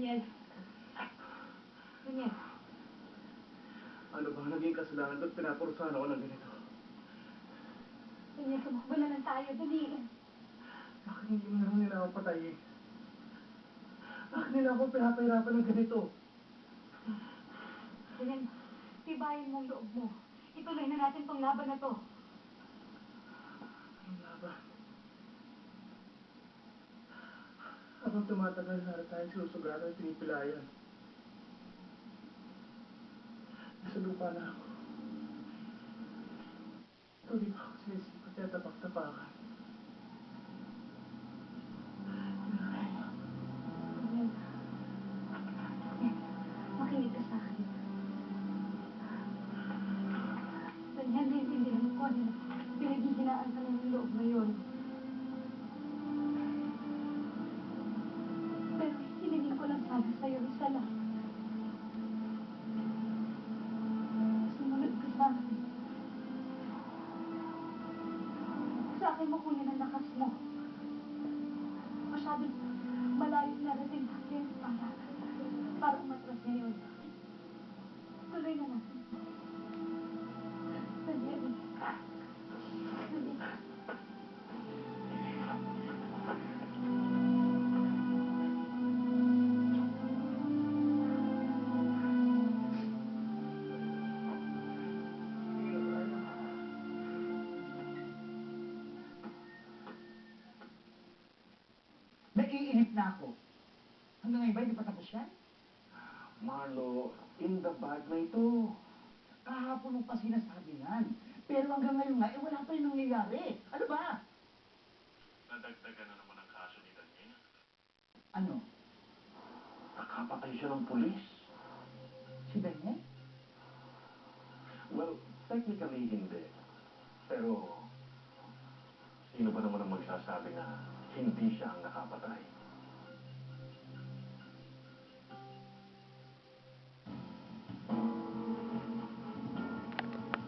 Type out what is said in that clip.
Daniel. Daniel. Ano ba naging kasalanan ba't pinaparusahan ako ng ganito? Daniel, tumakbo na lang tayo. Dali. Bakit hindi mo naman nila ako patayin? Bakit nila ako pinapahirapan ng ganito? Daniel, tibayin mo ang loob mo. Ituloy na natin tong laban na to. Anong laban? Habang tumatagal, para tayong sinusugatan at pinipilayan. Nasa lupa na ako. Tuloy pa ako sinisikot at tapak-tapakan. Daniel. Daniel, makinig ka sa akin. Daniel, naiintindihan ko na pinaghihinaan ka ng loob ngayon. Pero hilingin ko lang sana sa'yo isa lang. Sumunod ka sa akin. Sa akin mo kunin ang lakas mo. Masyadong malayo narating natin para umatras ngayon. Tuloy na natin. Daniel. Daniel. Naiinip na ako. Hanggang ngayon ba hindi pa tapos yan? Marlo, in the bag na ito. Kahapon mo pa sinasabi yan. Pero hanggang ngayon nga, wala pa rin nangyayari. Ano ba? Nadagdagan na naman ang kaso ni Daniel. Ano? Nakapatay siya ng pulis. Si Daniel? Well, technically hindi. Pero, sino ba naman ang magsasabi na hindi siya ang nakapatay?